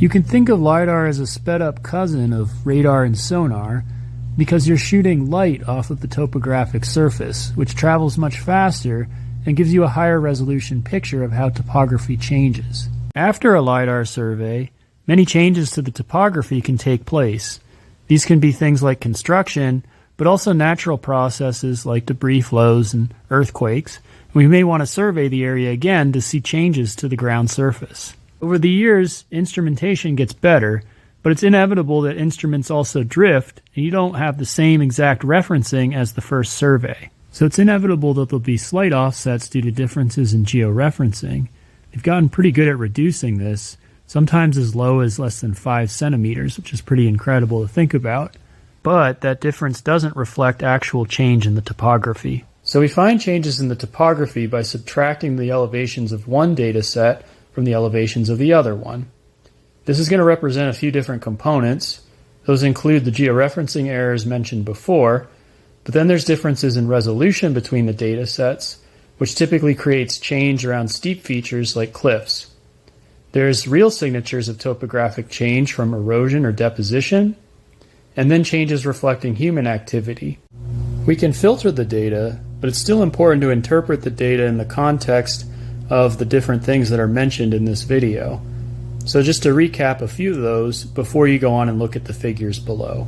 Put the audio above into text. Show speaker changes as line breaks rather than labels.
You can think of lidar as a sped-up cousin of radar and sonar because you're shooting light off of the topographic surface, which travels much faster and gives you a higher resolution picture of how topography changes. After a lidar survey, many changes to the topography can take place. These can be things like construction, but also natural processes like debris flows and earthquakes. We may want to survey the area again to see changes to the ground surface. Over the years, instrumentation gets better, but it's inevitable that instruments also drift, and you don't have the same exact referencing as the first survey. So it's inevitable that there'll be slight offsets due to differences in georeferencing. They've gotten pretty good at reducing this, sometimes as low as less than 5 centimeters, which is pretty incredible to think about. But that difference doesn't reflect actual change in the topography. So we find changes in the topography by subtracting the elevations of one data set from the elevations of the other one. This is going to represent a few different components. Those include the georeferencing errors mentioned before, but then there's differences in resolution between the data sets, which typically creates change around steep features like cliffs. There's real signatures of topographic change from erosion or deposition, and then changes reflecting human activity. We can filter the data, but it's still important to interpret the data in the context of the different things that are mentioned in this video. So just to recap a few of those before you go on and look at the figures below.